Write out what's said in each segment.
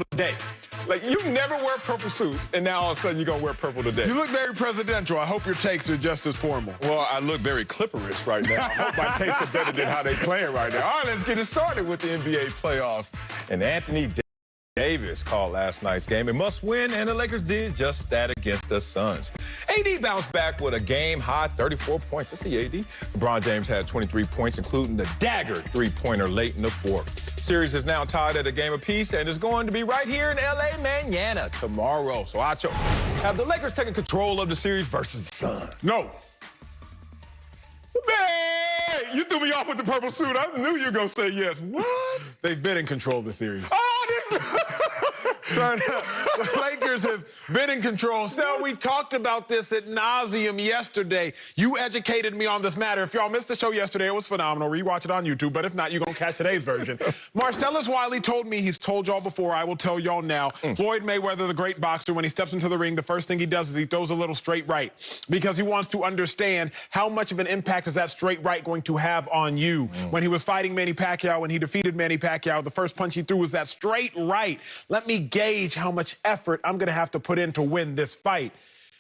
today. Like, you never wear purple suits, and now all of a sudden you're going to wear purple today. You look very presidential. I hope your takes are just as formal. Well, I look very Clipperish right now. I hope my takes are better than how they playing right now. All right, let's get it started with the NBA playoffs. And Anthony Davis called last night's game a must-win, and the Lakers did just that against the Suns. AD bounced back with a game-high 34 points. Let's see, AD. LeBron James had 23 points, including the dagger three-pointer late in the fourth. Series is now tied at a game apiece, and is going to be right here in L.A. Manana tomorrow. So, Acho, have the Lakers taken control of the series versus the Suns? No. Man, you threw me off with the purple suit. I knew you were going to say yes. What? They've been in control of the series. Son, the Lakers have been in control. So we talked about this ad nauseum yesterday. You educated me on this matter. If y'all missed the show yesterday, it was phenomenal. Rewatch it on YouTube. But if not, you're going to catch today's version. Marcellus Wiley told me, he's told y'all before, I will tell y'all now, Floyd Mayweather, the great boxer, when he steps into the ring, the first thing he does is he throws a little straight right because he wants to understand how much of an impact is that straight right going to have on you. When he was fighting Manny Pacquiao, when he defeated Manny Pacquiao, the first punch he threw was that straight right. Let me gauge how much effort I'm going to have to put in to win this fight.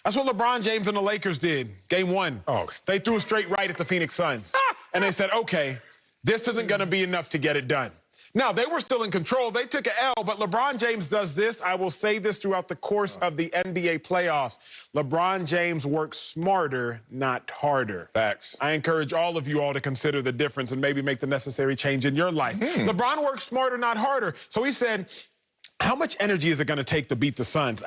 That's what LeBron James and the Lakers did. Game one. They threw a straight right at the Phoenix Suns. And they said, okay, this isn't going to be enough to get it done. Now, they were still in control. They took an L, but LeBron James does this. I will say this throughout the course of the NBA playoffs. LeBron James works smarter, not harder. Facts. I encourage all of you all to consider the difference and maybe make the necessary change in your life. LeBron works smarter, not harder. So he said, how much energy is it going to take to beat the Suns?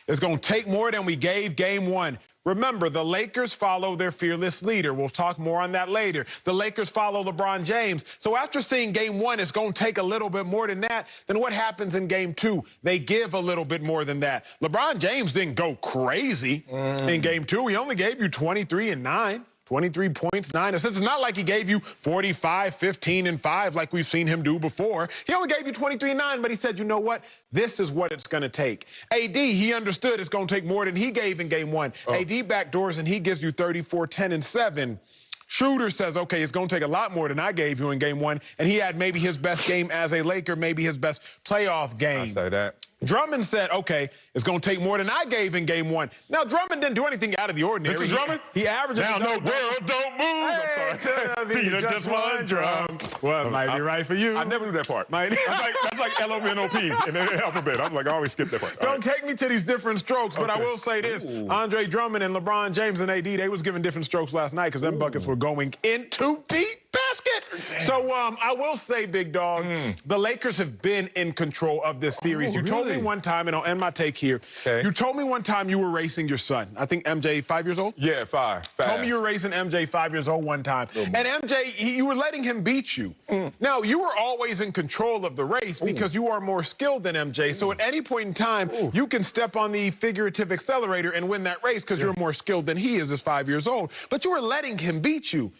It's going to take more than we gave game one. Remember, the Lakers follow their fearless leader. We'll talk more on that later. The Lakers follow LeBron James. So after seeing game one, it's going to take a little bit more than that. Then what happens in game two? They give a little bit more than that. LeBron James didn't go crazy in game two. He only gave you 23 and 9. 23 points, 9 assists. It's not like he gave you 45, 15, and 5 like we've seen him do before. He only gave you 23 and 9, but he said, you know what? This is what it's going to take. AD, he understood it's going to take more than he gave in game one. AD backdoors, and he gives you 34, 10, and 7. Schroeder says, okay, it's going to take a lot more than I gave you in game one, and he had maybe his best game as a Laker, maybe his best playoff game. I say that. Drummond said, okay, it's going to take more than I gave in game one. Now, Drummond didn't do anything out of the ordinary. Mr. Drummond? He averages... Now the world don't move. I'm sorry. Peter just one drum. Well, might be right for you. I never knew that part. That's like LMNOP in the alphabet. I'm like, I always skip that part. Don't take me to these different strokes, but I will say this. Andre Drummond and LeBron James and AD, they was giving different strokes last night because them buckets were going into deep basket. So I will say, big dog, the Lakers have been in control of this series. You told me one time, and I'll end my take here. You told me one time you were racing your son. I think MJ, 5 years old? Yeah, 5. Fast. Told me you were racing MJ 5 years old one time. And MJ, you were letting him beat you. Now, you were always in control of the race because you are more skilled than MJ. So at any point in time, you can step on the figurative accelerator and win that race because you're more skilled than he is as 5 years old. But you were letting him beat you.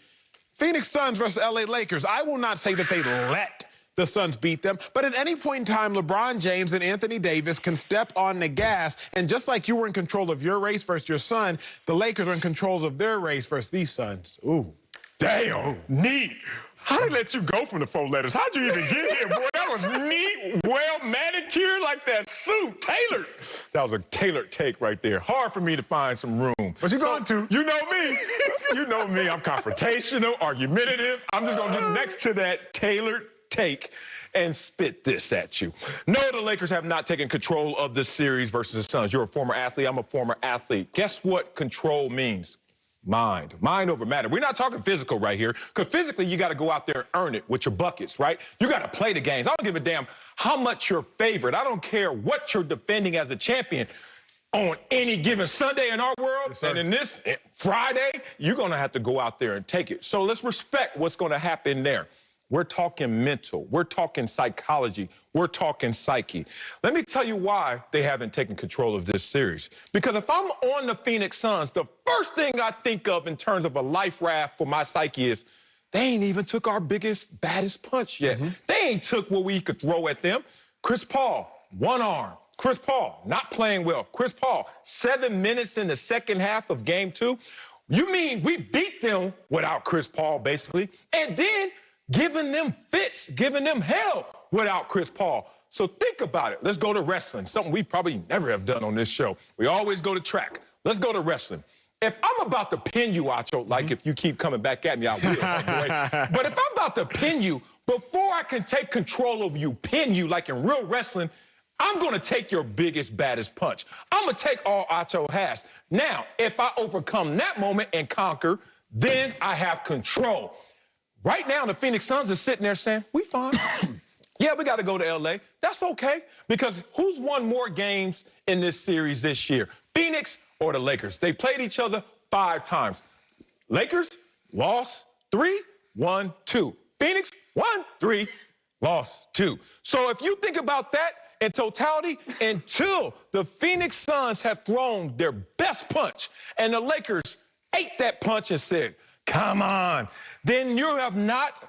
Phoenix Suns versus LA Lakers. I will not say that they let the Suns beat them, but at any point in time, LeBron James and Anthony Davis can step on the gas, and just like you were in control of your race versus your son, the Lakers are in control of their race versus these Suns. Damn, neat. How did they let you go from the 4 letters? How'd you even get here, boy? That was neat, well manicured like that suit, tailored. That was a tailored take right there. Hard for me to find some room. But you're going to. You know me. You know me. I'm confrontational, argumentative. I'm just going to get next to that tailored take and spit this at you. No, the Lakers have not taken control of this series versus the Suns. You're a former athlete. I'm a former athlete. Guess what control means? Mind over matter. We're not talking physical right here, because physically you got to go out there and earn it with your buckets, right? You got to play the games. I don't give a damn how much you're favored. I don't care what you're defending as a champion. On any given Sunday in our world, and in this Friday, you're going to have to go out there and take it. So let's respect what's going to happen there. We're talking mental. We're talking psychology. We're talking psyche. Let me tell you why they haven't taken control of this series. Because if I'm on the Phoenix Suns, the first thing I think of in terms of a life raft for my psyche is they ain't even took our biggest, baddest punch yet. They ain't took what we could throw at them. Chris Paul, one arm. Chris Paul, not playing well. Chris Paul, 7 minutes in the second half of game 2. You mean we beat them without Chris Paul, basically, and then giving them fits, giving them hell without Chris Paul. So think about it. Let's go to wrestling, something we probably never have done on this show. We always go to track. Let's go to wrestling. If I'm about to pin you, Acho, like if you keep coming back at me, I will, boy. But if I'm about to pin you, before I can take control of you, pin you like in real wrestling, I'm going to take your biggest, baddest punch. I'm going to take all Acho has. Now, if I overcome that moment and conquer, then I have control. Right now, the Phoenix Suns are sitting there saying, we fine. Yeah, we got to go to L.A. That's okay, because who's won more games in this series this year? Phoenix or the Lakers? They played each other 5 times. Lakers lost 3, won 2. Phoenix won 3, lost 2. So if you think about that in totality, until the Phoenix Suns have thrown their best punch and the Lakers ate that punch and said, come on, then you have not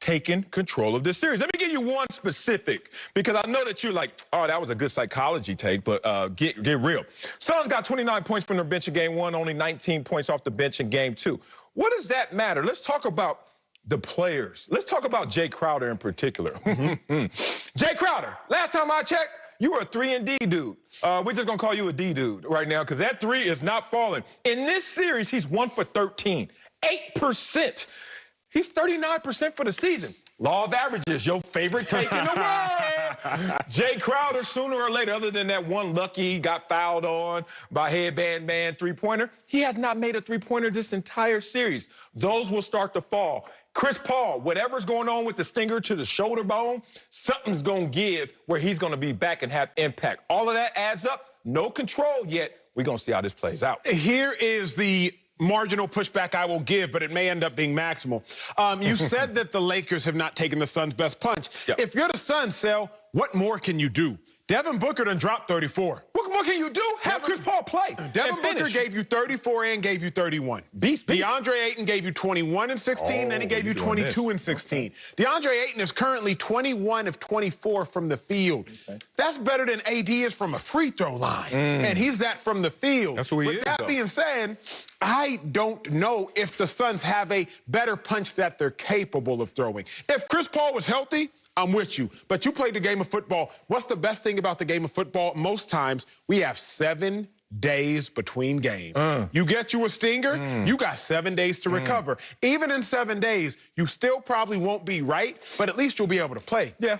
taken control of this series. Let me give you one specific, because I know that you're like, oh, that was a good psychology take, but get real. Suns got 29 points from their bench in game 1, only 19 points off the bench in game 2. What does that matter? Let's talk about the players. Let's talk about Jay Crowder in particular. Jay Crowder, last time I checked, you were a 3-and-D dude. We're just gonna call you a D dude right now, because that 3 is not falling. In this series, he's 1 for 13, 8%. He's 39% for the season. Law of averages, your favorite take in the world. Jay Crowder, sooner or later, other than that one lucky got fouled on by headband man three-pointer, he has not made a three-pointer this entire series. Those will start to fall. Chris Paul, whatever's going on with the stinger to the shoulder bone, something's going to give where he's going to be back and have impact. All of that adds up. No control yet. We're going to see how this plays out. Here is the marginal pushback I will give, but it may end up being maximal. You said that the Lakers have not taken the Suns' best punch. Yep. If you're the Suns, Sel, what more can you do? Devin Booker done dropped 34. What more can you do? Have Chris Paul play. Devin Booker gave you 34 and gave you 31. Beast. DeAndre Ayton gave you 21 and 16, then he gave you 22 and 16. DeAndre Ayton is currently 21 of 24 from the field. Okay. That's better than AD is from a free throw line. And he's that from the field. That's who he is, With that though. being said, I don't know if the Suns have a better punch that they're capable of throwing. If Chris Paul was healthy, I'm with you. But you played the game of football. What's the best thing about the game of football? Most times, we have 7 days between games. You get you a stinger, you got 7 days to recover. Even in 7 days, you still probably won't be right, but at least you'll be able to play. Yeah.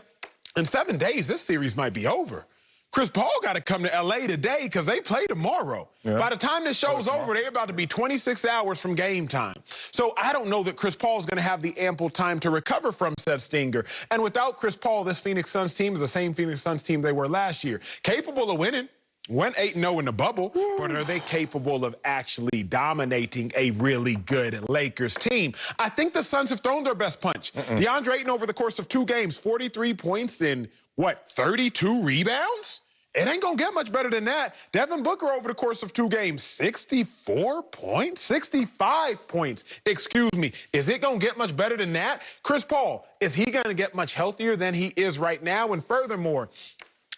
In 7 days, this series might be over. Chris Paul got to come to L.A. today because they play tomorrow. Yeah. By the time this show's over, they're about to be 26 hours from game time. So I don't know that Chris Paul's going to have the ample time to recover from said stinger. And without Chris Paul, this Phoenix Suns team is the same Phoenix Suns team they were last year. Capable of winning. Went 8-0 in the bubble, but are they capable of actually dominating a really good Lakers team? I think the Suns have thrown their best punch. DeAndre Ayton over the course of 2 games, 43 points and, 32 rebounds? It ain't gonna get much better than that. Devin Booker over the course of 2 games, 64 points, 65 points. Excuse me. Is it gonna get much better than that? Chris Paul, is he gonna get much healthier than he is right now? And furthermore,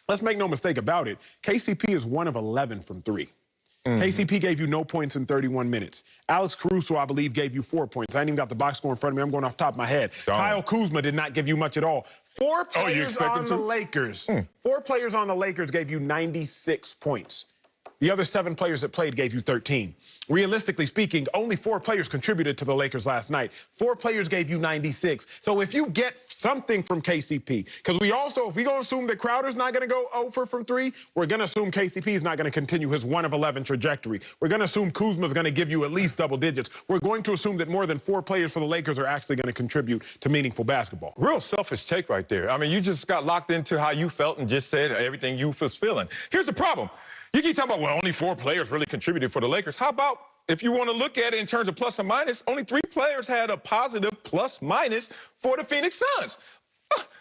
let's make no mistake about it, KCP is 1 of 11 from 3. KCP gave you no points in 31 minutes. Alex Caruso, I believe, gave you 4 points. I ain't even got the box score in front of me. I'm going off the top of my head. Kyle Kuzma did not give you much at all. 4 players on the Lakers. 4 players on the Lakers gave you 96 points. The other 7 players that played gave you 13. Realistically speaking, only 4 players contributed to the Lakers last night. 4 players gave you 96. So if you get something from KCP, because if we're going to assume that Crowder's not going to go 0 from 3, we're going to assume KCP is not going to continue his 1 of 11 trajectory. We're going to assume Kuzma's going to give you at least double digits. We're going to assume that more than 4 players for the Lakers are actually going to contribute to meaningful basketball. Real selfish take right there. I mean, you just got locked into how you felt and just said everything you was feeling. Here's the problem. You keep talking about, well, only 4 players really contributed for the Lakers. How about, if you want to look at it in terms of plus and minus, only 3 players had a positive plus minus for the Phoenix Suns.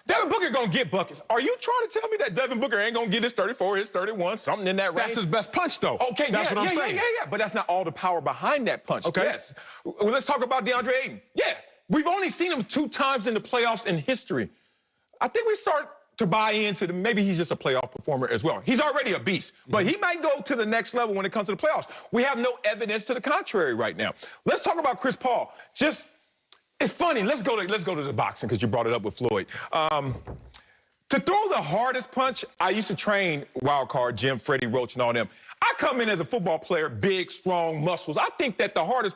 Devin Booker going to get buckets. Are you trying to tell me that Devin Booker ain't going to get his 34, his 31, something in that range? That's his best punch, though. Okay, that's what I'm saying. Yeah. But that's not all the power behind that punch. Okay. Yes. Well, let's talk about DeAndre Ayton. Yeah. We've only seen him 2 times in the playoffs in history. I think we start to buy into maybe he's just a playoff performer as well. He's already a beast, but he might go to the next level when it comes to the playoffs. We have no evidence to the contrary right now. Let's talk about Chris Paul. It's funny. Let's go to the boxing because you brought it up with Floyd. To throw the hardest punch, I used to train Wild Card, Jim, Freddie Roach, and all them. I come in as a football player, big, strong, muscles. I think that the hardest